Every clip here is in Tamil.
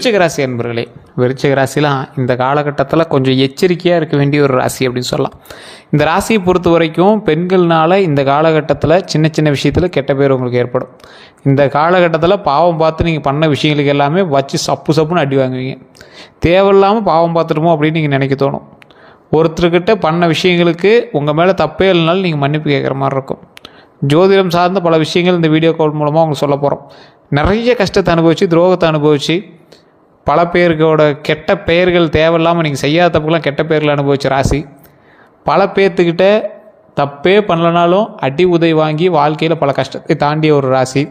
விருச்சிக ராசி என்பர்களே, விருச்சிக ராசிலாம் இந்த காலகட்டத்தில் கொஞ்சம் எச்சரிக்கையாக இருக்க வேண்டிய ஒரு ராசி அப்படின்னு சொல்லலாம். இந்த ராசியை பொறுத்த வரைக்கும் பெண்கள்னால இந்த காலகட்டத்தில் சின்ன சின்ன விஷயத்தில் கெட்ட பேர் உங்களுக்கு ஏற்படும். இந்த காலகட்டத்தில் பாவம் பார்த்து நீங்கள் பண்ண விஷயங்களுக்கு எல்லாமே வச்சு சப்புன்னு அடி வாங்குவீங்க. தேவையில்லாமல் பாவம் பார்த்துட்டுமோ அப்படின்னு நீங்கள் நினைக்க தோணும். ஒருத்தர்கிட்ட பண்ண விஷயங்களுக்கு உங்கள் மேலே தப்பே இல்லைனாலும் நீங்கள் மன்னிப்பு கேட்குற மாதிரி இருக்கும். ஜோதிடம் சார்ந்த பல விஷயங்கள் இந்த வீடியோ கால் மூலமாக உங்களுக்கு சொல்ல போகிறோம். நிறைய கஷ்டத்தை அனுபவித்து, துரோகத்தை அனுபவித்து, பல பேருக்கோட கெட்ட பெயர்கள் தேவையில்லாமல் நீங்கள் செய்யாத தப்புக்கெல்லாம் கெட்ட பெயர்கள் அனுபவித்த ராசி. பல பேர்த்துக்கிட்ட தப்பே பண்ணலனாலும் அடி உதவி வாங்கி வாழ்க்கையில் பல கஷ்டத்தை தாண்டிய ஒரு ராசி.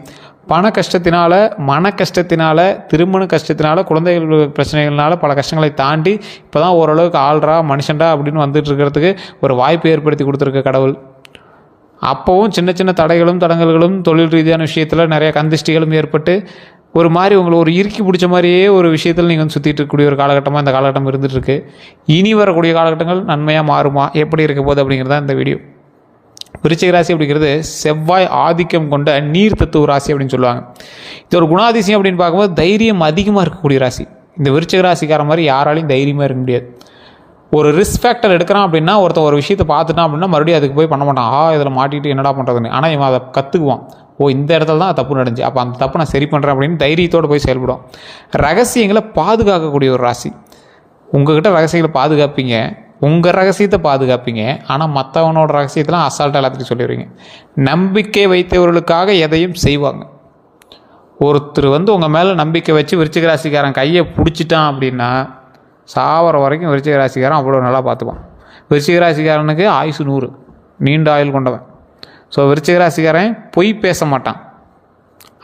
பண கஷ்டத்தினால, மன கஷ்டத்தினால, திருமண கஷ்டத்தினால, குழந்தைகள் பிரச்சனைகள்னால பல கஷ்டங்களை தாண்டி இப்போ தான் ஓரளவுக்கு ஆள்றா மனுஷன்டா அப்படின்னு வந்துட்டு இருக்கிறதுக்கு ஒரு வாய்ப்பு ஏற்படுத்தி கொடுத்துருக்க கடவுள். அப்போவும் சின்ன சின்ன தடைகளும் தடங்கல்களும் தொழில் ரீதியான விஷயத்தில் நிறைய கந்திஷ்டிகளும் ஏற்பட்டு ஒரு மாதிரி உங்களை ஒரு இறுக்கி பிடிச்ச மாதிரியே ஒரு விஷயத்தில் நீங்கள் வந்து சுற்றிட்டு இருக்கக்கூடிய ஒரு காலகட்டமாக இந்த காலகட்டம் இருந்துகிட்ருக்கு. இனி வரக்கூடிய காலகட்டங்கள் நன்மையாக மாறுமா, எப்படி இருக்க போகுது அப்படிங்கிறது தான் இந்த வீடியோ. விருச்சிக ராசி அப்படிங்கிறது செவ்வாய் ஆதிக்கம் கொண்ட நீர் தத்துவ ராசி அப்படின்னு சொல்லுவாங்க. இது ஒரு குணாதிசயம் அப்படின்னு பார்க்கும்போது தைரியம் அதிகமாக இருக்கக்கூடிய ராசி. இந்த விருச்சிக ராசிக்கார மாதிரி யாராலையும் தைரியமாக இருக்க முடியாது. ஒரு ரிஸ்க் ஃபேக்டர் எடுக்கிறான் அப்படின்னா, ஒருத்தர் ஒரு விஷயத்தை பார்த்துட்டான் அப்படின்னா மறுபடியும் அதுக்கு போய் பண்ண மாட்டான். இதில் மாட்டிட்டு என்னடா பண்ணுறதுன்னு. ஆனால் இவன் அதை கற்றுக்குவான். இந்த இடத்துல தான் தப்பு நடந்துச்சு, அப்போ அந்த தப்பு நான் சரி பண்ணுறேன் அப்படின்னு தைரியத்தோடு போய் செயல்படும். ரகசியங்களை பாதுகாக்கக்கூடிய ஒரு ராசி. உங்கள்கிட்ட ரகசியங்களை பாதுகாப்பீங்க, உங்கள் ரகசியத்தை பாதுகாப்பீங்க. ஆனால் மற்றவனோட ரகசியத்தெலாம் அசால்ட்டாக எல்லாத்துக்கும் சொல்லிடுவீங்க. நம்பிக்கை வைத்தவர்களுக்காக எதையும் செய்வாங்க. ஒருத்தர் உங்கள் மேலே நம்பிக்கை வச்சு விருச்சிக ராசிக்காரன் கையை பிடிச்சிட்டான் அப்படின்னா சாவர வரைக்கும் விருச்சிக ராசிக்காரன் அவ்வளோ நல்லா பார்த்துப்பான். விருச்சிக ராசிக்காரனுக்கு ஆயுசு 100, நீண்ட ஆயுள் கொண்டவன். ஸோ விருச்சிக ராசிக்காரன் பொய் பேச மாட்டான்.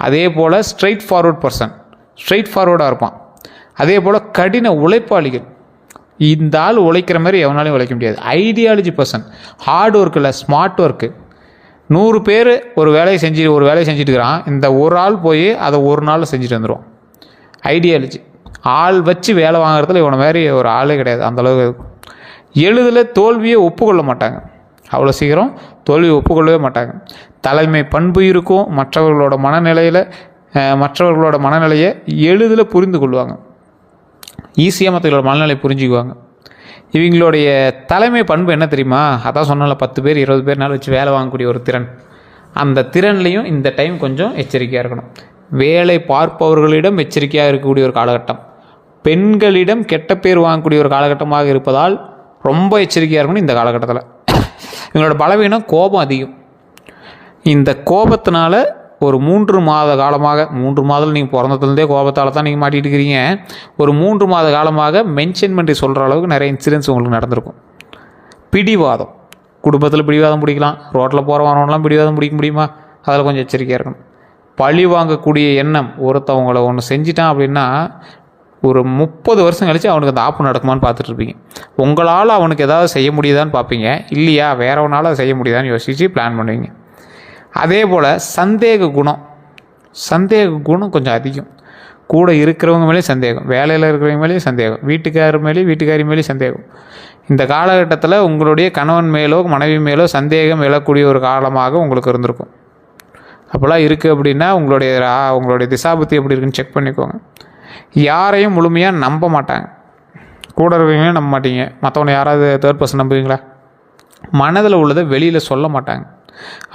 அதே போல் ஸ்ட்ரெயிட் ஃபார்வர்ட் பர்சன், ஸ்ட்ரெயிட் ஃபார்வர்டாக இருப்பான். அதே போல் கடின உழைப்பாளிகள். இந்த ஆள் உழைக்கிற மாதிரி எவனாலையும் உழைக்க முடியாது. ஐடியாலஜி பர்சன், ஹார்ட் ஒர்க் இல்லை, ஸ்மார்ட் ஒர்க்கு. 100 பேர் ஒரு வேலையை செஞ்சுட்டு இருக்கிறான், இந்த ஒரு ஆள் போய் அதை ஒரு நாளில் செஞ்சுட்டு வந்துடுவான். ஐடியாலஜி, ஆள் வச்சு வேலை வாங்குறதுல இவனை மாதிரி ஒரு ஆளே கிடையாது. அந்தளவுக்கு இருக்கும். எளிதில் தோல்வியை ஒப்புக்கொள்ள மாட்டாங்க. அவ்வளோ சீக்கிரம் தோல்வியை ஒப்புக்கொள்ளவே மாட்டாங்க. தலைமை பண்பு இருக்கும். மற்றவர்களோட மனநிலையை எளிதில் புரிந்து கொள்வாங்க. ஈஸியாக மற்றவங்களோட மனநிலையை புரிஞ்சுக்குவாங்க. இவங்களுடைய தலைமை பண்பு என்ன தெரியுமா? அதான் சொன்னால 10 பேர் 20 பேர்னால வச்சு வேலை வாங்கக்கூடிய ஒரு திறன். அந்த திறன்லையும் இந்த டைம் கொஞ்சம் எச்சரிக்கையாக இருக்கணும். வேலை பார்ப்பவர்களிடம் எச்சரிக்கையாக இருக்கக்கூடிய ஒரு காலகட்டம். பெண்களிடம் கெட்ட பேர் வாங்கக்கூடிய ஒரு காலகட்டமாக இருப்பதால் ரொம்ப எச்சரிக்கையாக இருக்கணும் இந்த காலகட்டத்தில். இவங்களோட பலவீனம் கோபம் அதிகம். இந்த கோபத்தினால ஒரு 3 மாத காலமாக, 3 மாதம் நீங்கள் பிறந்ததுலேருந்தே கோபத்தால் தான் நீங்கள் மாட்டிகிட்டு இருக்கிறீங்க. ஒரு 3 மாத காலமாக மென்ஷன் பண்ணி சொல்கிற அளவுக்கு நிறைய இன்சிடென்ட்ஸ் உங்களுக்கு நடந்திருக்கும். பிடிவாதம், குடும்பத்தில் பிடிவாதம் பிடிக்கலாம். ரோட்டில் போகிறவனெலாம் பிடிவாதம் பிடிக்க முடியுமா? அதில் கொஞ்சம் எச்சரிக்கையாக இருக்கணும். பழி வாங்கக்கூடிய எண்ணம். ஒருத்தவங்களை ஒன்று செஞ்சிட்டான் அப்படின்னா ஒரு 30 வருஷம் கழித்து அவனுக்கு அந்த ஆப்பு நடக்குமான்னு பார்த்துட்ருப்பீங்க. உங்களால் அவனுக்கு ஏதாவது செய்ய முடியுதான்னு பார்ப்பீங்க. இல்லையா வேறவனால் அதை செய்ய முடியுதான்னு யோசித்து பிளான் பண்ணுவீங்க. அதே போல் சந்தேக குணம் கொஞ்சம் அதிகம். கூட இருக்கிறவங்க மேலேயும் சந்தேகம், வேலையில் இருக்கிறவங்க மேலேயும் சந்தேகம், வீட்டுக்காரி மேலேயும் சந்தேகம். இந்த காலகட்டத்தில் உங்களுடைய கணவன் மேலோ மனைவி மேலோ சந்தேகம் எழக்கூடிய ஒரு காலமாக உங்களுக்கு இருந்திருக்கும். அப்போல்லாம் இருக்குது அப்படின்னா உங்களுடைய திசாபுத்தி எப்படி இருக்குன்னு செக் பண்ணிக்கோங்க. யாரையும் முழுமையாக நம்ப மாட்டாங்க. கூட இருக்கிறவங்களையும் நம்ப மாட்டீங்க. மற்றவனை யாராவது தேர்ட் பர்சன் நம்புவீங்களா? மனதில் உள்ளதை வெளியில் சொல்ல மாட்டாங்க.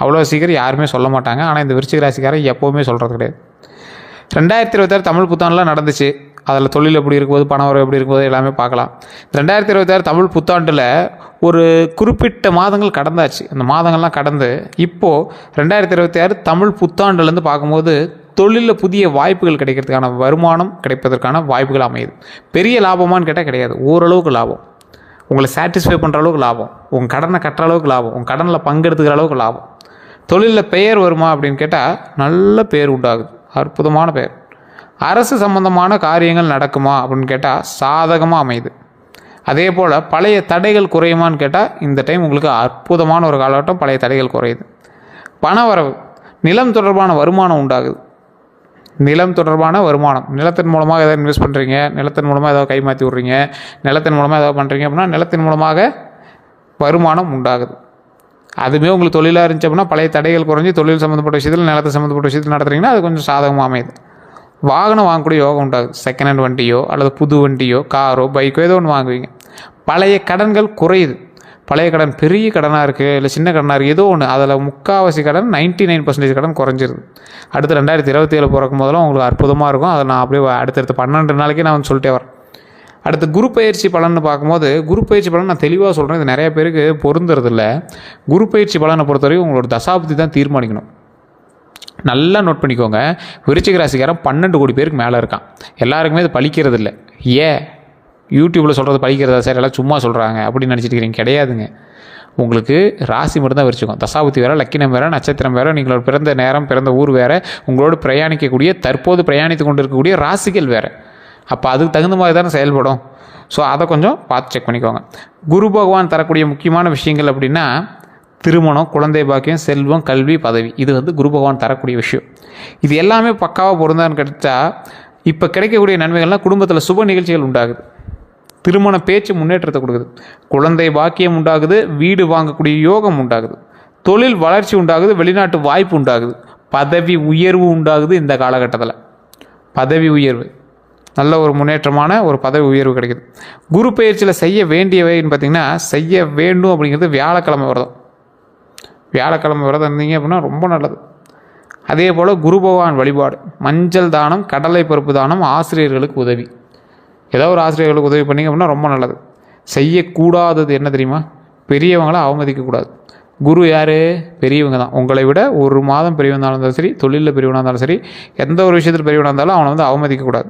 அவ்வளோ சீக்கிரம் யாருமே சொல்ல மாட்டாங்க. ஆனால் இந்த விருச்சிக ராசிக்காரன் எப்போவுமே சொல்கிறது கிடையாது. 2026 தமிழ் புத்தாண்டுலாம் நடந்துச்சு. அதில் தொழில் எப்படி இருக்கும்போது, பண வரவு எப்படி இருக்கும்போது எல்லாமே பார்க்கலாம். 2026 தமிழ் புத்தாண்டில் ஒரு குறிப்பிட்ட மாதங்கள் கடந்தாச்சு. அந்த மாதங்கள்லாம் கடந்து இப்போது 2026 தமிழ் புத்தாண்டுலேருந்து பார்க்கும்போது தொழிலில் புதிய வாய்ப்புகள் கிடைக்கிறதுக்கான, வருமானம் கிடைப்பதற்கான வாய்ப்புகள் அமையுது. பெரிய லாபமானு கேட்டால் கிடையாது. ஓரளவுக்கு லாபம், உங்களை சாட்டிஸ்ஃபை பண்ணுற அளவுக்கு லாபம், உங்கள் கடனை கட்டுற அளவுக்கு லாபம், உங்கள் கடனில் பங்கெடுத்துக்கிற அளவுக்கு லாபம். தொழிலில் பெயர் வருமா அப்படின்னு கேட்டால் நல்ல பேர் உண்டாகுது, அற்புதமான பெயர். அரசு சம்பந்தமான காரியங்கள் நடக்குமா அப்படின்னு கேட்டால் சாதகமாக அமையுது. அதே போல் பழைய தடைகள் குறையுமான்னு கேட்டால் இந்த டைம் உங்களுக்கு அற்புதமான ஒரு காலகட்டம். பழைய தடைகள் குறையுது. பண வரவு, நிலம் தொடர்பான வருமானம் உண்டாகுது. நிலத்தின் மூலமாக எதாவது இன்வெஸ்ட் பண்ணுறீங்க, நிலத்தின் மூலமாக ஏதாவது கை மாற்றி விட்றீங்க, நிலத்தின் மூலமாக ஏதாவது பண்ணுறீங்க அப்படின்னா நிலத்தின் மூலமாக வருமானம் உண்டாகுது. அதுவே உங்களுக்கு தொழிலாக இருந்துச்சு அப்படின்னா பழைய தடைகள் குறைஞ்சி தொழில் சம்மந்தப்பட்ட விஷயத்தில், நிலத்தை சம்மந்தப்பட்ட விஷயத்தில் நடத்துறீங்கன்னா அது கொஞ்சம் சாதகமாக அமையுது. வாகனம் வாங்கக்கூடிய யோகம் உண்டாகுது. செகண்ட் ஹேண்ட் வண்டியோ அல்லது புது வண்டியோ காரோ பைக்கோ ஏதோ ஒன்று வாங்குவீங்க. பழைய கடன்கள் குறையுது. பழைய கடன் பெரிய கடனாக இருக்குது இல்லை சின்ன கடனாக இருக்குது ஏதோ ஒன்று, அதில் முக்கால்வாசி கடன் 99% கடன் குறைஞ்சிருது. அடுத்து 2027 பிறக்கும் போதெல்லாம் உங்களுக்கு அற்புதமாக இருக்கும். அதை நான் அப்படியே அடுத்தடுத்து 12 நாளைக்கே நான் வந்து சொல்லிட்டே வரேன். அடுத்து குரு பயிற்சி பலன்னு பார்க்கும்போது, குரு பயிற்சி பலன் நான் தெளிவாக சொல்கிறேன், இது நிறைய பேருக்கு பொருந்துறதில்ல. குரு பயிற்சி பலனை பொறுத்தவரைக்கும் உங்களோட தசாபுத்தி தான் தீர்மானிக்கணும். நல்லா நோட் பண்ணிக்கோங்க. விருச்சிக ராசிக்காரன் 12 கோடி பேருக்கு மேலே இருக்கான். எல்லாருக்குமே இது பலிக்கிறது இல்லை. ஏன் யூடியூப்பில் சொல்கிறது பலிக்கிறதா சார், எல்லாம் சும்மா சொல்கிறாங்க அப்படின்னு நினச்சிட்டு இருக்கிறீங்க? கிடையாதுங்க. உங்களுக்கு ராசி மட்டும்தான் விரிச்சிக்கும். தசாபுத்தி வேறு, லக்கினம் வேறு, நட்சத்திரம் வேறு, நீங்களோட பிறந்த நேரம் பிறந்த ஊர் வேறு, உங்களோட பிரயாணிக்கக்கூடிய தற்போது பிரயாணித்து கொண்டு இருக்கக்கூடிய ராசிகள் வேறு. அப்போ அதுக்கு தகுந்த மாதிரி தானே செயல்படும். ஸோ அதை கொஞ்சம் பார்த்து செக் பண்ணிக்கோங்க. குரு பகவான் தரக்கூடிய முக்கியமான விஷயங்கள் அப்படின்னா திருமணம், குழந்தை பாக்கியம், செல்வம், கல்வி, பதவி. இது வந்து குரு பகவான் தரக்கூடிய விஷயம். இது எல்லாமே பக்காவாக பொருந்தான்னு கிடைச்சா இப்போ கிடைக்கக்கூடிய நன்மைகள்லாம் குடும்பத்தில் சுப நிகழ்ச்சிகள் உண்டாகுது. திருமண பேச்சு முன்னேற்றத்தை கொடுக்குது. குழந்தை பாக்கியம் உண்டாகுது. வீடு வாங்கக்கூடிய யோகம் உண்டாகுது. தொழில் வளர்ச்சி உண்டாகுது. வெளிநாட்டு வாய்ப்பு உண்டாகுது. பதவி உயர்வு உண்டாகுது. இந்த காலகட்டத்தில் பதவி உயர்வு, நல்ல ஒரு முன்னேற்றமான ஒரு பதவி உயர்வு கிடைக்குது. குரு பயிற்சியில் செய்ய வேண்டியவைன்னு பார்த்திங்கன்னா, செய்ய வேண்டும் அப்படிங்கிறது வியாழக்கிழமை விரதம். வியாழக்கிழமை விரதம் இருந்தீங்க அப்படின்னா ரொம்ப நல்லது. அதே போல் குரு பகவான் வழிபாடு, மஞ்சள் தானம், கடலை பருப்பு தானம், ஆசிரியர்களுக்கு உதவி. ஏதோ ஒரு ஆசிரியர்களுக்கு உதவி பண்ணிங்க அப்படின்னா ரொம்ப நல்லது. செய்யக்கூடாதது என்ன தெரியுமா? பெரியவங்களை அவமதிக்கக்கூடாது. குரு யார்? பெரியவங்க தான். உங்களை விட ஒரு மாதம் பெரியவனாக இருந்தாலும் சரி, தொழிலில் பெரியவனாக இருந்தாலும் சரி, எந்த ஒரு விஷயத்தில் பெரியவனாக இருந்தாலும் அவனை வந்து அவமதிக்கக்கூடாது.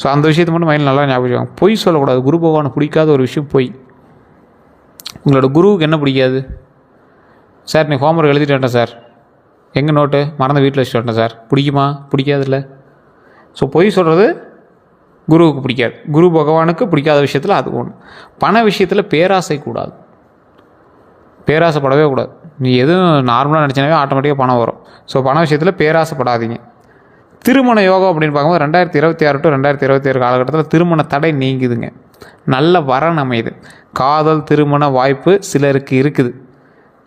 ஸோ அந்த விஷயத்தை மட்டும் மைண்டில் நல்லா ஞாபகம். பொய் சொல்லக்கூடாது. குரு பகவானை பிடிக்காத ஒரு விஷயம் பொய். உங்களோட குருவுக்கு என்ன பிடிக்காது? சார் நீ ஹோம்ஒர்க் எழுதிட்டேன் சார், எங்கே நோட்டு மறந்து வீட்டில் வச்சுட்டு சார், பிடிக்குமா? பிடிக்காதுல்ல. ஸோ பொய் சொல்கிறது குருவுக்கு பிடிக்காது. குரு பகவானுக்கு பிடிக்காத விஷயத்தில் அது ஒன்று. பண விஷயத்தில் பேராசை கூடாது. பேராசைப்படவே கூடாது. நீ எதுவும் நார்மலாக நினச்சினாவே ஆட்டோமேட்டிக்காக பணம் வரும். ஸோ பண விஷயத்தில் பேராசைப்படாதீங்க. திருமண யோகம் அப்படின்னு பார்க்கும்போது 2026 டு 2027 காலகட்டத்தில் திருமண தடை நீங்குதுங்க. நல்ல வரன் அமையுது. காதல் திருமண வாய்ப்பு சிலருக்கு இருக்குது.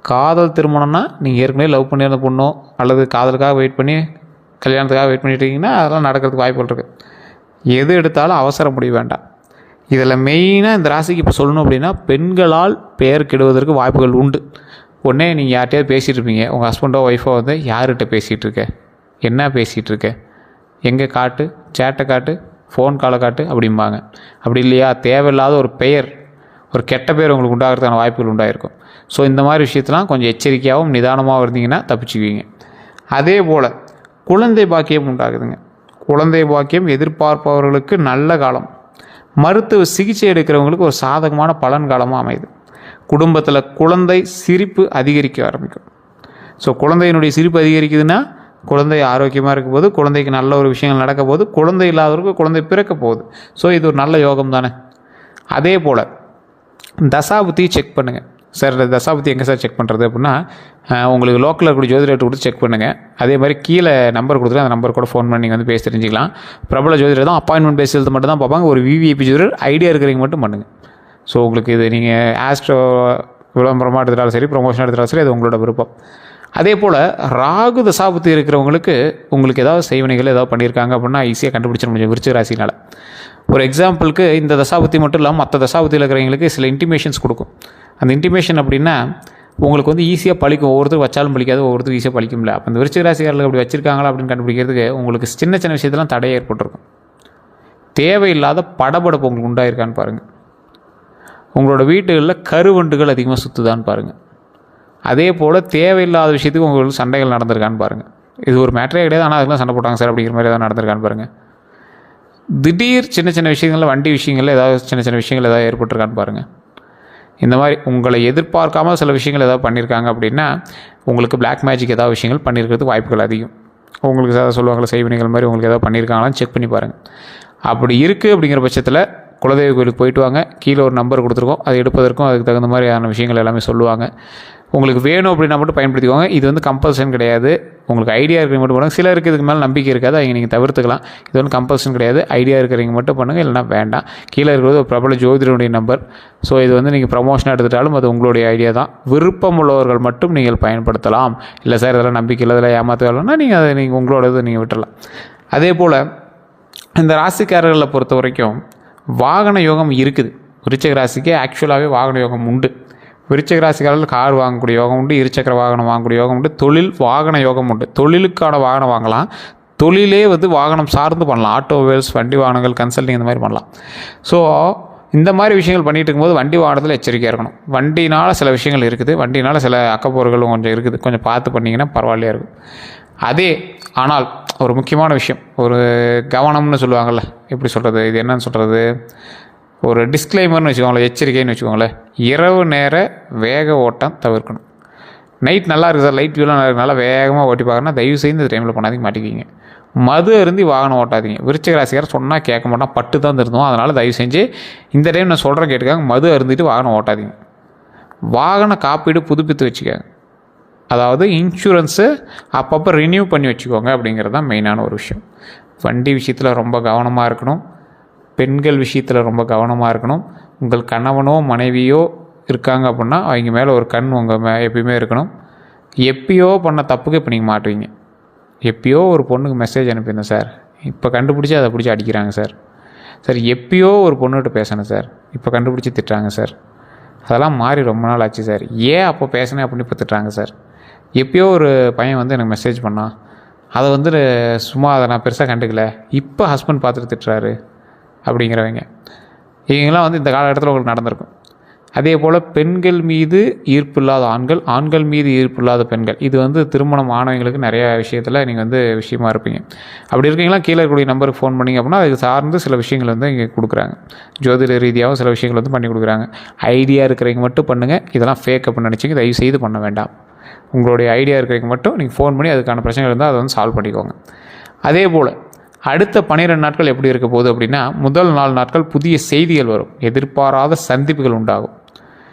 காதல் திருமணம்னா நீங்கள் ஏற்கனவே லவ் பண்ணியிருந்த பொண்ணோ அல்லது காதலுக்காக வெயிட் பண்ணி கல்யாணத்துக்காக வெயிட் பண்ணிட்டீங்கன்னா அதெல்லாம் நடக்கிறதுக்கு வாய்ப்புகள் இருக்குது. எது எடுத்தாலும் அவசரம் முடிய வேண்டாம். இதில் மெயினாக இந்த ராசிக்கு இப்போ சொல்லணும் அப்படின்னா, பெண்களால் பெயர் கெடுவதற்கு வாய்ப்புகள் உண்டு. உடனே நீங்கள் யார்கிட்டயாவது பேசிகிட்டு இருப்பீங்க, உங்கள் ஹஸ்பண்டோ ஒய்ஃபோ வந்து யார்கிட்ட பேசிகிட்டு இருக்க, என்ன பேசிகிட்டு இருக்க, எங்கே காட்டு, சேட்டை காட்டு, ஃபோன் காலை காட்டு அப்படிம்பாங்க. அப்படி இல்லையா, தேவையில்லாத ஒரு பெயர், ஒரு கெட்ட பேர் உங்களுக்கு உண்டாகிறதுக்கான வாய்ப்புகள் உண்டாயிருக்கும். ஸோ இந்த மாதிரி விஷயத்தெலாம் கொஞ்சம் எச்சரிக்கையாகவும் நிதானமாகவும் இருந்தீங்கன்னா தப்பிச்சுக்குவீங்க. அதே போல் குழந்தை பாக்கியம் உண்டாகுதுங்க. குழந்தை பாக்கியம் எதிர்பார்ப்பவர்களுக்கு நல்ல காலம். மருத்துவ சிகிச்சை எடுக்கிறவங்களுக்கு ஒரு சாதகமான பலன் காலமாக அமையுது. குடும்பத்தில் குழந்தை சிரிப்பு அதிகரிக்க ஆரம்பிக்கும். ஸோ குழந்தையினுடைய சிரிப்பு அதிகரிக்குதுன்னா குழந்தை ஆரோக்கியமாக இருக்க போது, குழந்தைக்கு நல்ல ஒரு விஷயங்கள் நடக்க போது, குழந்தை இல்லாதவருக்கு குழந்தை பிறக்க போகுது. ஸோ இது ஒரு நல்ல யோகம் தானே. அதே போல் தசாபுத்தி செக் பண்ணுங்கள். சார் தசாபுத்தி எங்கே சார் செக் பண்ணுறது அப்படின்னா, உங்களுக்கு லோக்கலில் இருக்கக்கூடிய ஜோதிடர்கிட்ட கொடுத்து செக் பண்ணுங்கள். அதே மாதிரி கீழே நம்பர் கொடுத்துட்டு அந்த நம்பர் கூட ஃபோன் பண்ணி நீங்கள் வந்து பேசி தெரிஞ்சிக்கலாம். பிரபல ஜோதிடர் தான் அப்பாயின்மெண்ட் பேசுறது மட்டும் தான் பார்ப்பாங்க. ஒரு விவிஐபி ஜோதிடர் ஐடியா இருக்கிறவங்க மட்டும் பண்ணுங்கள். ஸோ உங்களுக்கு இது நீங்கள் ஆஸ்ட்ரோ விளம்பரமாக எடுத்துட்டாலும் சரி, ப்ரொமோஷன் எடுத்துட்டாலும் சரி, அது உங்களோட விருப்பம். அதே போல் ராகு தசாபுத்தி இருக்கிறவங்களுக்கு உங்களுக்கு ஏதாவது செய்வினைகள் ஏதாவது பண்ணியிருக்காங்க அப்படின்னா ஈஸியாக கண்டுபிடிச்சிட முடியும் விருச்சிக ராசினால். ஒரு எக்ஸாம்பிளுக்கு இந்த தசாபுத்தி மட்டும் இல்லாமல் மற்ற தசாபுத்தியில் இருக்கிறவங்களுக்கு சில இன்டிமேஷன்ஸ் கொடுக்கும். அந்த இன்டிமேஷன் அப்படின்னா உங்களுக்கு வந்து ஈஸியாக பழிக்கும். ஒவ்வொருத்தருக்கு வச்சாலும் பழிக்காது, ஒவ்வொருத்தருக்கு ஈஸியாக பழிக்கும்ல. அப்போ இந்த விருச்சிக ராசிக்காரர்கள் அப்படி வச்சிருக்காங்களா அப்படின்னு கண்டுபிடிக்கிறதுக்கு உங்களுக்கு சின்ன சின்ன விஷயத்தெல்லாம் தடை ஏற்பட்டிருக்கும். தேவையில்லாத படபடப்பு உங்களுக்கு உண்டாயிருக்கான்னு பாருங்கள். உங்களோட வீட்டுகளில் கருவண்டுகள் அதிகமாக சுற்றுதான்னு பாருங்கள். அதே போல் தேவையில்லாத விஷயத்துக்கு உங்களுக்கு சண்டைகள் நடந்திருக்கான்னு பாருங்கள். இது ஒரு மேட்டரே கிடையாது, ஆனால் அதுக்கெலாம் சண்டை போட்டாங்க சார் அப்படிங்கிற மாதிரி ஏதாவது நடந்திருக்கான்னு பாருங்கள். திடீர் சின்ன சின்ன விஷயங்களில், வண்டி விஷயங்களில் ஏதாவது சின்ன சின்ன விஷயங்கள் ஏதாவது ஏற்பட்டிருக்கான்னு பாருங்கள். இந்த மாதிரி உங்களை எதிர்பார்க்காம சில விஷயங்கள் ஏதாவது பண்ணியிருக்காங்க அப்படின்னா உங்களுக்கு பிளாக் மேஜிக் ஏதாவது விஷயங்கள் பண்ணியிருக்கிறதுக்கு வாய்ப்புகள் அதிகம். உங்களுக்கு ஏதாவது சொல்லுவாங்களா செய்வினைகள் மாதிரி உங்களுக்கு ஏதாவது பண்ணியிருக்காங்களான்னு செக் பண்ணி பாருங்கள். அப்படி இருக்குது அப்படிங்கிற பட்சத்தில் குலதெய்வ கோயிலுக்கு போயிட்டு வாங்க. கீழே ஒரு நம்பர் கொடுத்துருக்கோம், அதை எடுப்பதற்கும் அதுக்கு தகுந்த மாதிரியான விஷயங்கள் எல்லாமே சொல்லுவாங்க. உங்களுக்கு வேணும் அப்படின்னா மட்டும் பயன்படுத்திக்கோங்க. இது வந்து கம்பல்சன் கிடையாது. உங்களுக்கு ஐடியா இருக்கிறவங்க மட்டும் பண்ணுங்கள். சிலருக்கு இதுக்கு மேலே நம்பிக்கை இருக்காது, அவங்க நீங்கள் தவிர்த்துக்கலாம். இது வந்து கம்பல்சன் கிடையாது. ஐடியா இருக்கிறவங்க மட்டும் பண்ணுங்கள், இல்லைனா வேண்டாம். கீழே இருக்கிறது ஒரு பிரபல ஜோதிடருடைய நம்பர். ஸோ இது வந்து நீங்கள் ப்ரமோஷனாக எடுத்துட்டாலும் அது உங்களுடைய ஐடியா தான். விருப்பம் உள்ளவர்கள் மட்டும் நீங்கள் பயன்படுத்தலாம். இல்லை சார் இதெல்லாம் நம்பிக்கை இல்லை, இதெல்லாம் ஏமாற்ற வேலைன்னா நீங்கள் அதை உங்களோட இது நீங்கள் விட்டுடலாம். அதே போல் இந்த ராசிக்காரர்களை பொறுத்த வரைக்கும் வாகன யோகம் இருக்குது. விருச்சிக ராசிக்கு ஆக்சுவலாகவே வாகன யோகம் உண்டு. விருச்சிக ராசிக்காரர்கள் கார் வாங்கக்கூடிய யோகம் உண்டு, இருசக்கர வாகனம் வாங்கக்கூடிய யோகம் உண்டு, தொழில் வாகன யோகம் உண்டு. தொழிலுக்கான வாகனம் வாங்கலாம், தொழிலே வாகனம் சார்ந்து பண்ணலாம், ஆட்டோமொபைல்ஸ், வண்டி வாகனங்கள், கன்சல்டிங் இந்த மாதிரி பண்ணலாம். ஸோ இந்த மாதிரி விஷயங்கள் பண்ணிகிட்டு இருக்கும்போது வண்டி வாகனத்தில் எச்சரிக்கையாக இருக்கணும். வண்டினால் சில விஷயங்கள் இருக்குது, வண்டினால் சில அக்கப்போர்களும் கொஞ்சம் இருக்குது, கொஞ்சம் பார்த்து பண்ணிங்கன்னா பரவாயில்லையா இருக்கும். ஆனால் ஒரு முக்கியமான விஷயம், ஒரு கவனம்னு சொல்லுவாங்கள்ல, எப்படி சொல்கிறது, இது என்னன்னு சொல்கிறது, ஒரு டிஸ்க்ளைமர்னு வச்சுக்கோங்களேன், எச்சரிக்கைன்னு வச்சுக்கோங்களேன். இரவு நேர வேக ஓட்டம் தவிர்க்கணும். நைட் நல்லா இருக்குது சார், லைட் வியூலாம் நல்லா வேகமாக ஓட்டி பார்க்கணுன்னா தயவு செய்து இந்த டைமில் பண்ணாதீங்க, மாட்டிக்கிங்க. மது அருந்தி வாகனம் ஓட்டாதீங்க. விருச்சிக ராசிக்காரர் சொன்னால் கேட்க மாட்டான், பட்டு தான் திருந்தோம். அதனால் தயவு செஞ்சு இந்த டைம் நான் சொல்கிறேன் கேட்டுக்காங்க, மது அருந்திட்டு வாகனம் ஓட்டாதீங்க. வாகன காப்பீடு புதுப்பித்து வச்சுக்கோங்க. அதாவது இன்சூரன்ஸு அப்பப்போ ரினியூ பண்ணி வச்சுக்கோங்க, அப்படிங்கிறது தான் மெயினான ஒரு விஷயம். வண்டி விஷயத்தில் ரொம்ப கவனமாக இருக்கணும். பெண்கள் விஷயத்தில் ரொம்ப கவனமாக இருக்கணும். உங்கள் கணவனோ மனைவியோ இருக்காங்க அப்படின்னா அவங்க மேலே ஒரு கண் உங்கள் எப்பயுமே இருக்கணும். எப்பயோ பண்ண தப்புக்கு இப்போ நீங்கள் மாட்டுவீங்க. எப்பயோ ஒரு பொண்ணுக்கு மெசேஜ் அனுப்பியிருந்தேன் சார், இப்போ கண்டுபிடிச்சி அதை பிடிச்சி அடிக்கிறாங்க சார். சார் எப்பயோ ஒரு பொண்ணுகிட்ட பேசினேன் சார், இப்போ கண்டுபிடிச்சி திட்டுறாங்க சார். அதெல்லாம் மாறி ரொம்ப நாள் ஆச்சு சார், ஏன் அப்போ பேசினேன் அப்படின்னு இப்போ திட்டுறாங்க சார். எப்பயோ ஒரு பையன் எனக்கு மெசேஜ் பண்ணான், அதை சும்மா அதை நான் பெருசாக கண்டுக்கல, இப்போ ஹஸ்பண்ட் பார்த்துட்டு திட்டுறாரு அப்படிங்கிறவங்க. இவங்கெல்லாம் இந்த காலகட்டத்தில் உங்களுக்கு நடந்திருக்கும். அதே போல் பெண்கள் மீது ஈர்ப்பு இல்லாத ஆண்கள், ஆண்கள் மீது ஈர்ப்பு இல்லாத பெண்கள், இது திருமணம் ஆனவங்களுக்கு நிறையா விஷயத்தில் நீங்கள் விஷயமா இருப்பீங்க. அப்படி இருக்கீங்களா, கீழே இருக்கக்கூடிய நம்பருக்கு ஃபோன் பண்ணிங்க அப்படின்னா அதுக்கு சார்ந்து சில விஷயங்கள் இங்கே கொடுக்குறாங்க. ஜோதிட ரீதியாகவும் சில விஷயங்கள் பண்ணி கொடுக்குறாங்க. ஐடியா இருக்கிறவங்க மட்டும் பண்ணுங்கள். இதெல்லாம் ஃபேக் அப்படின்னு நினச்சிங்க தயவு செய்து பண்ண வேண்டாம். உங்களுடைய ஐடியா இருக்கிறவங்க மட்டும் நீங்கள் ஃபோன் பண்ணி அதுக்கான பிரச்சனைகள் இருந்தால் அதை சால்வ் பண்ணிக்கோங்க. அதே போல் அடுத்த 12 நாட்கள் எப்படி இருக்க போகுது அப்படின்னா, முதல் 4 நாட்கள் புதிய செய்திகள் வரும், எதிர்பாராத சந்திப்புகள் உண்டாகும்.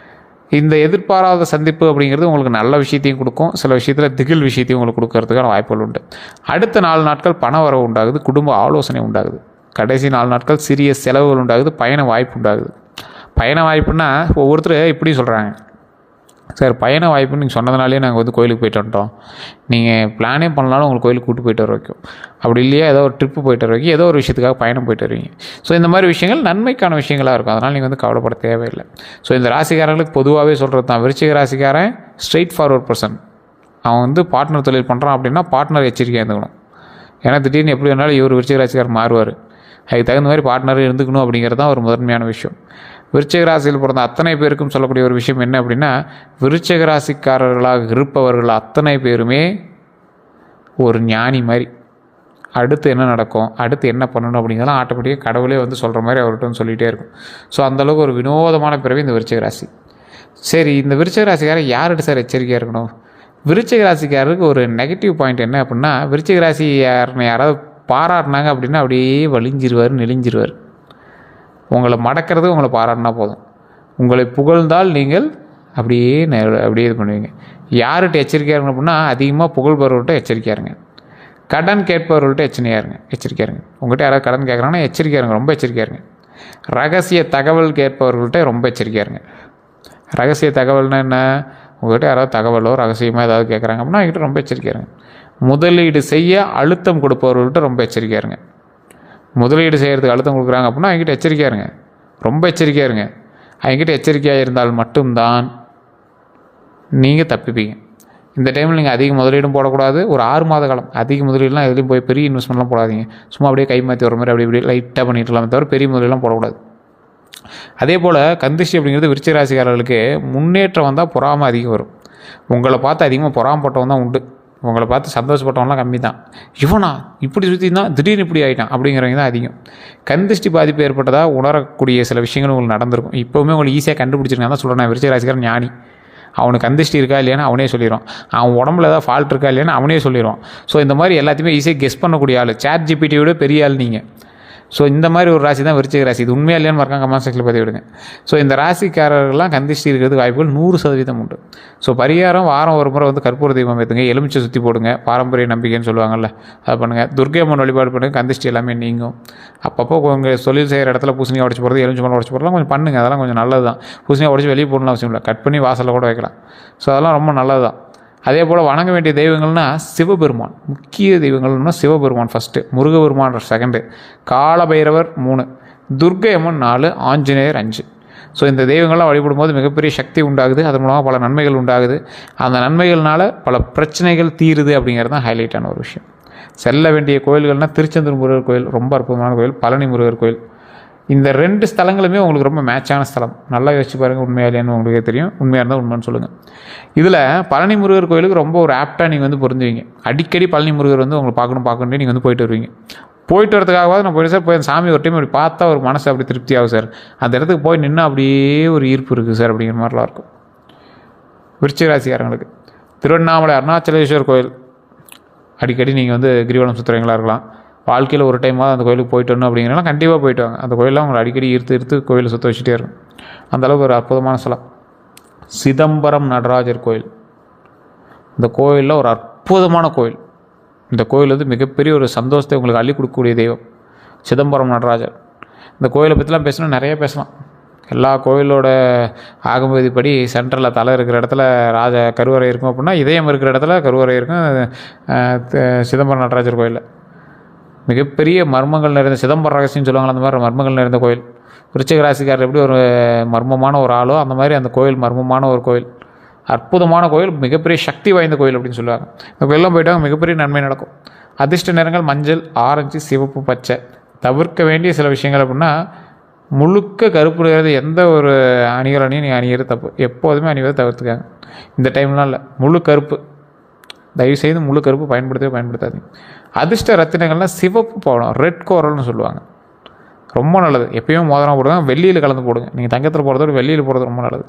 இந்த எதிர்பாராத சந்திப்பு அப்படிங்கிறது உங்களுக்கு நல்ல விஷயத்தையும் கொடுக்கும், சில விஷயத்தில் திகில் விஷயத்தையும் உங்களுக்கு கொடுக்கறதுக்கான வாய்ப்புகள் உண்டு. அடுத்த 4 நாட்கள் பண வரவு உண்டாகுது, குடும்ப ஆலோசனை உண்டாகுது. கடைசி 4 நாட்கள் சிறிய செலவுகள் உண்டாகுது, பயண வாய்ப்பு உண்டாகுது. பயண வாய்ப்புன்னா ஒவ்வொருத்தர் இப்படி சொல்கிறாங்க, சார் பயண வாய்ப்புன்னு நீங்கள் சொன்னதுனாலே நாங்கள் கோயிலுக்கு போய்ட்டு வந்துட்டோம், நீங்கள் பிளானே பண்ணலாலும் உங்களுக்கு கோயிலுக்கு கூப்பிட்டு போய்ட்டு வர வைக்கும், அப்படி இல்லையா ஏதோ ஒரு ட்ரிப்பு போய்ட்டு வர வைக்கும், ஏதோ ஒரு விஷயத்துக்காக பயணம் போய்ட்டு வருவீங்க. ஸோ இந்த மாதிரி விஷயங்கள் நன்மைக்கான விஷயங்களாக இருக்கும், அதனால் நீங்கள் கவலைப்பட தேவையில்லை. ஸோ இந்த ராசிக்காரர்களுக்கு பொதுவாகவே சொல்கிறது தான், விருச்சிக ராசிக்காரன் ஸ்ட்ரெயிட் ஃபார்வர்ட் பர்சன். அவன் பார்ட்னர் தொழில் பண்ணுறான் அப்படின்னா பார்ட்னர் எச்சரிக்கையாக இருந்துக்கணும். ஏன்னா திடீர்னு எப்படி வேணாலும் இவர் விருச்சிக ராசிக்காரர் மாறுவார், அதுக்கு தகுந்த மாதிரி பார்ட்னர் இருந்துக்கணும் அப்படிங்கிறது தான் ஒரு முதன்மையான விஷயம். விருச்சிக ராசியில் பிறந்த அத்தனை பேருக்கும் சொல்லக்கூடிய ஒரு விஷயம் என்ன அப்படின்னா, விருச்சிக ராசிக்காரர்களாக இருப்பவர்கள் அத்தனை பேருமே ஒரு ஞானி மாதிரி. அடுத்து என்ன நடக்கும், அடுத்து என்ன பண்ணணும் அப்படிங்கிறதெல்லாம் ஆட்டோமேட்டிக்காக கடவுளே சொல்கிற மாதிரி அவர்கிட்ட சொல்லிகிட்டே இருக்கும். ஸோ அந்தளவுக்கு ஒரு வினோதமான பிறவி இந்த விருச்சிக ராசி. சரி, இந்த விருச்சிக ராசிக்காரர் யார்கிட்ட சார் எச்சரிக்கையாக இருக்கணும்? விருச்சிக ராசிக்காரருக்கு ஒரு நெகட்டிவ் பாயிண்ட் என்ன அப்படின்னா, விருச்சிக ராசி யாராவது பாராட்டினாங்க அப்படின்னா அப்படியே வலிஞ்சிருவார், நெளிஞ்சிருவார். உங்களை மடக்கிறது உங்களை பாராட்டினா போதும். உங்களை புகழ்ந்தால் நீங்கள் அப்படியே இது பண்ணுவீங்க. யார்கிட்ட எச்சரிக்கையாக இருக்கணும் அப்படின்னா, அதிகமாக புகழ்பவர்கள்ட்ட எச்சரிக்கையாக இருங்க. கடன் கேட்பவர்கள்ட்ட எச்சரிக்கையாக இருங்க. உங்கள்கிட்ட யாராவது கடன் கேட்குறாங்கன்னா எச்சரிக்கையாக இருங்க, ரொம்ப எச்சரிக்கையாக இருங்க. ரகசிய தகவல் கேட்பவர்கள்ட்ட ரொம்ப எச்சரிக்கையாக இருங்க. ரகசிய தகவல்னால் என்ன? உங்கள்கிட்ட யாராவது தகவலோ ரகசியமாக ஏதாவது கேட்குறாங்க அப்படின்னா அவங்ககிட்ட ரொம்ப எச்சரிக்கையாக இருங்க. முதலீடு செய்ய அழுத்தம் கொடுப்பவர்கள்ட்ட ரொம்ப எச்சரிக்கையாக இருங்க. முதலீடு செய்கிறதுக்கு அழுத்தம் கொடுக்குறாங்க அப்படின்னா அவங்ககிட்ட எச்சரிக்கையாக இருங்க, ரொம்ப எச்சரிக்கையாக இருங்க. அவங்ககிட்ட எச்சரிக்கையாக இருந்தால் மட்டும்தான் நீங்கள் தப்பிப்பீங்க. இந்த டைமில் நீங்கள் அதிக முதலீடும் போடக்கூடாது. ஒரு 6 மாத காலம் அதிக முதலீடுலாம் எதுலேயும் போய் பெரிய இன்வெஸ்ட்மெண்ட்லாம் போடாதீங்க. சும்மா அப்படியே கை மாற்றி வர மாதிரி அப்படி லைட்டாக பண்ணிட்டு இருக்கலாமே தவிர பெரிய முதலீடுலாம் போடக்கூடாது. அதே போல் கந்திஷ்டி அப்படிங்கிறது விருச்சிக ராசிக்காரர்களுக்கு முன்னேற்றம் வந்தால் பொறாமை அதிகம் வரும். உங்களை பார்த்து அதிகமாக பொறாமப்பட்டவன் தான் உண்டு, உங்களை பார்த்து சந்தோஷப்பட்டவங்களாம் கம்மி தான். இவனா இப்படி சுற்றி தான் திடீர்னு இப்படி ஆகிட்டான் அப்படிங்கிறவங்க தான் அதிகம். கந்திஷ்டி பாதிப்பு ஏற்பட்டதாக உணரக்கூடிய சில விஷயங்கள் உங்களுக்கு நடந்திருக்கும். இப்போவுமே உங்களுக்கு ஈஸியாக கண்டுபிடிச்சிருக்காங்க தான் சொல்கிறேன். விருச்சிக ராசிக்காரன் ஞானி. அவனுக்கு கந்திஷ்டி இருக்கா இல்லையான்னு அவனே சொல்லிடுவான். அவன் உடம்புல ஏதாவது ஃபால்ட் இருக்கா இல்லையான்னு அவனே சொல்லிடுவான். ஸோ இந்த மாதிரி எல்லாத்தையுமே ஈஸியாக கெஸ் பண்ணக்கூடிய ஆள். சாட் ஜிபிடியை விட பெரிய ஆள் நீங்கள். ஸோ இந்த மாதிரி ஒரு ராசி தான் விருச்சிக ராசி. இது உண்மையாக இல்லையான்னு மறக்காம கமெண்ட் செக்ஷனில் பதிவு விடுங்க. ஸோ இந்த ராசிக்காரர்கள்லாம் கந்திஷ்டி இருக்கிறதுக்கு வாய்ப்புகள் 100% உண்டு. ஸோ பரிகாரம் வாரம் ஒரு முறை கற்பூர தீபம் ஏற்றுங்க, எலுமிச்சை சுற்றி போடுங்க, பாரம்பரிய நம்பிக்கைன்னு சொல்லுவாங்கள்ல அதை பண்ணுங்கள். துர்க்கை அம்மன் வழிபாடு பண்ணுங்கள், கந்திஷ்டி எல்லாமே நீங்கும். அப்பப்போ உங்கள் தொழில் செய்கிற இடத்துல பூசணியாக உடச்சி போகிறது, எலுமிச்சை மரம் உடச்சி போகிறதுலாம் கொஞ்சம் பண்ணுங்கள். அதெல்லாம் கொஞ்சம் நல்லது தான். பூசணியாக உடச்சி வெளியே போடணும் அவசியம் இல்லை, கட் பண்ணி வாசலில் கூட வைக்கலாம். ஸோ அதெல்லாம் ரொம்ப நல்லது தான். அதே போல் வணங்க வேண்டிய தெய்வங்கள்னால் சிவபெருமான். முக்கிய தெய்வங்கள்னா சிவபெருமான் ஃபஸ்ட்டு, முருகபெருமான் செகண்டு, காலபைரவர் 3, துர்க்கை அம்மன் 4, ஆஞ்சநேயர் 5. ஸோ இந்த தெய்வங்கள்லாம் வழிபடும்போது மிகப்பெரிய சக்தி உண்டாகுது. அதன் மூலமாக பல நன்மைகள் உண்டாகுது. அந்த நன்மைகள்னால பல பிரச்சனைகள் தீருது அப்படிங்கிறது தான் ஹைலைட்டான ஒரு விஷயம். செல்ல வேண்டிய கோயில்கள்னால் திருச்செந்தூர் முருகர் கோயில் ரொம்ப அற்புதமான கோயில், பழனி முருகர் கோயில். இந்த 2 ஸ்தலங்களுமே உங்களுக்கு ரொம்ப மேட்சான ஸ்தலம். நல்லா யோசிச்சு பாருங்கள், உண்மையாக இல்லையான்னு உங்களுக்கே தெரியும். உண்மையாக இருந்தால் உண்மைன்னு சொல்லுங்கள். இதில் பழனி முருகர் கோயிலுக்கு ரொம்ப ஒரு ஆப்டாக நீங்கள் பொருந்துவீங்க. அடிக்கடி பழனி முருகர் உங்களுக்கு பார்க்கணும் நீங்கள் போயிட்டு வருவீங்க. போயிட்டு வரதுக்காகவாது நான் போய் சார் போய் சாமி ஒரு டைம் அப்படி பார்த்தா ஒரு மனசு அப்படி திருப்தி ஆகும் சார். அந்த இடத்துக்கு போய் நின்று அப்படியே ஒரு ஈர்ப்பு இருக்குது சார் அப்படிங்கிற மாதிரிலாம் இருக்கும். விருச்சிக ராசிக்காரங்களுக்கு திருவண்ணாமலை அருணாச்சலேஸ்வர் கோயில் அடிக்கடி நீங்கள் கிரிவலம் சுற்றுறீங்களா இருக்கலாம். வாழ்க்கையில் ஒரு டைமாக அந்த கோயிலுக்கு போயிட்டு வரணும் அப்படிங்கிறனால கண்டிப்பாக போயிட்டு வாங்க. அந்த கோயிலெலாம் உங்களை அடிக்கடி ஈர்த்து கோயிலை சுற்ற வச்சுட்டே இருக்கும். அந்தளவுக்கு ஒரு அற்புதமான ஸ்தலம். சிதம்பரம் நடராஜர் கோயில். இந்த கோயிலில் ஒரு அற்புதமான கோயில். இந்த கோயில் மிகப்பெரிய ஒரு சந்தோஷத்தை உங்களுக்கு அள்ளி கொடுக்கக்கூடிய தெய்வம் சிதம்பரம் நடராஜர். இந்த கோயிலை பற்றிலாம் பேசணும், நிறைய பேசலாம். எல்லா கோயிலோட ஆகமவிதிப்படி சென்ட்ரலில் தலை இருக்கிற இடத்துல கருவறை இருக்கும் அப்படின்னா, இதயம் இருக்கிற இடத்துல கருவறை இருக்கும். சிதம்பரம் நடராஜர் கோயிலில் மிகப்பெரிய மர்மங்கள் நிறைந்த சிதம்பர ரகசியம் சொல்லுவாங்க, அந்த மாதிரி மர்மங்கள் நிறைந்த கோயில். விருச்சிக ராசிக்காரர் எப்படி ஒரு மர்மமான ஒரு ஆளோ அந்த மாதிரி அந்த கோயில் மர்மமான ஒரு கோயில், அற்புதமான கோயில், மிகப்பெரிய சக்தி வாய்ந்த கோயில் அப்படின்னு சொல்லுவாங்க. இந்த கோயிலெலாம் போயிட்டாங்க மிகப்பெரிய நன்மை நடக்கும். அதிர்ஷ்ட நிறங்கள் மஞ்சள், ஆரஞ்சு, சிவப்பு, பச்சை. தவிர்க்க வேண்டிய சில விஷயங்கள் அப்படின்னா, முழுக்க கருப்பு நிறது எந்த ஒரு அணிகளையும் நீங்கள் அணிகிறது தப்பு. எப்போதுமே அணிவதை தவிர்த்துக்காங்க. இந்த டைம்லாம் இல்லை, முழு கருப்பு தயவுசெய்து முழு கருப்பு பயன்படுத்தாதீங்க. அதிர்ஷ்ட ரத்தினங்கள்னால் சிவப்பு பவளம், ரெட் கோரல்னு சொல்லுவாங்க, ரொம்ப நல்லது. எப்பயும் மோதிரம் போடுங்க, வெள்ளியில் கலந்து போடுங்க. நீங்கள் தங்கத்தில் போடுறதோட வெள்ளியில் போடுறது ரொம்ப நல்லது.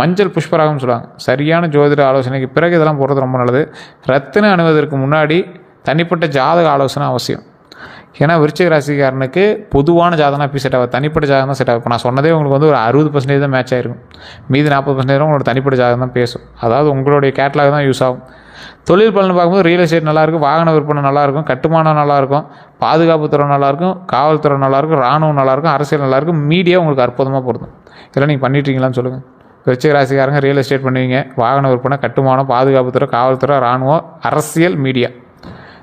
மஞ்சள் புஷ்பராகம்னு சொல்லுவாங்க. சரியான ஜோதிட ஆலோசனைக்கு பிறகு இதெல்லாம் போடுறது ரொம்ப நல்லது. ரத்தினம் அணுவதற்கு முன்னாடி தனிப்பட்ட ஜாதக ஆலோசனை அவசியம். ஏன்னா விருச்சிக ராசிக்காரனுக்கு பொதுவான ஜாதகம் எப்படி செட் ஆகும், தனிப்பட்ட ஜாதகம் தான் செட் ஆகும். இப்போ நான் சொன்னதே உங்களுக்கு ஒரு 60% தான் மேட்ச் ஆகிருக்கும். மீதி 40% உங்களோட தனிப்பட்ட ஜாதகம் தான் பேசும். அதாவது உங்களுடைய கேட்லாக் தான் யூஸ் ஆகும். தொழில் பலன் பார்க்கும்போது ரியல் எஸ்டேட் நல்லாயிருக்கும், வாகன விற்பனை நல்லாயிருக்கும், கட்டுமானம் நல்லாயிருக்கும், பாதுகாப்புத்துறை நல்லாயிருக்கும், காவல்துறை நல்லாயிருக்கும், இராணுவம் நல்லாயிருக்கும், அரசியல் நல்லாயிருக்கும், மீடியா உங்களுக்கு அற்புதமாக பொருந்தும். இதெல்லாம் நீங்கள் பண்ணிட்டீங்களான்னு சொல்லுங்கள். விருச்சிக ராசிக்காரங்க ரியல் எஸ்டேட் பண்ணுவீங்க, வாகன விற்பனை, கட்டுமானம், பாதுகாப்புத்துறை, காவல்துறை, இராணுவம், அரசியல், மீடியா,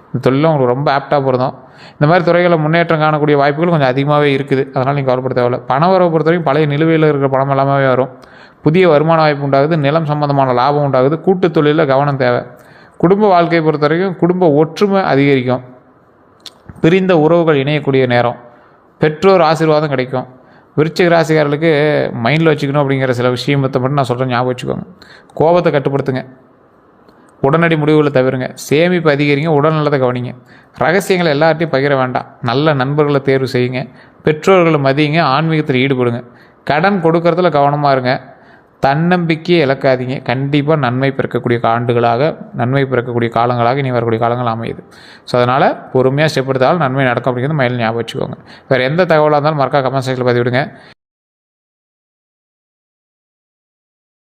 இந்த தொழிலும் உங்களுக்கு ரொம்ப ஆப்டாக பொருந்தும். இந்த மாதிரி துறைகளில் முன்னேற்றம் காணக்கூடிய வாய்ப்புகள் கொஞ்சம் அதிகமாகவே இருக்குது. அதனால் நீங்கள் கவலைப்பட தேவையில்லை. பண வரவை பொறுத்த வரைக்கும் பழைய நிலுவையில் இருக்கிற பணம் எல்லாமே வரும். புதிய வருமான வாய்ப்பு உண்டாகுது, நிலம் சம்பந்தமான லாபம் உண்டாகுது, கூட்டு தொழிலில் கவனம் தேவை. குடும்ப வாழ்க்கையை பொறுத்த வரைக்கும் குடும்ப ஒற்றுமை அதிகரிக்கும், பிரிந்த உறவுகள் இணையக்கூடிய நேரம், பெற்றோர் ஆசீர்வாதம் கிடைக்கும். விருச்சிக ராசிக்காரர்களுக்கு மைண்டில் வச்சுக்கணும் அப்படிங்கிற சில விஷயத்தை மட்டும் நான் சொல்கிறேன், ஞாபகம் வச்சுக்கோங்க. கோபத்தை கட்டுப்படுத்துங்க, உடனடி முடிவுகளை தவிருங்க, சேமிப்பு அதிகரிங்க, உடல் நலத்தை கவனிங்க, ரகசியங்களை எல்லார்ட்டையும் பகிர வேண்டாம், நல்ல நண்பர்களை தேர்வு செய்யுங்க, பெற்றோர்களை மதியுங்க, ஆன்மீகத்தில் ஈடுபடுங்க, கடன் கொடுக்கறதுல கவனமாக இருங்க, தன்னம்பிக்கையை இழக்காதீங்க. கண்டிப்பாக நன்மை பிறக்கக்கூடிய நன்மை பிறக்கக்கூடிய காலங்களாக இனி வரக்கூடிய காலங்கள் அமையுது. ஸோ அதனால் பொறுமையாக ஸ்டெப் எடுத்தாலும் நன்மை நடக்கும் அப்படிங்கிறது மைண்டில் ஞாபகம் வச்சுக்கோங்க. வேறு எந்த தகவலாக இருந்தாலும் மறக்காம கமெண்ட் செக்ஷனில் பதிவிடுங்க.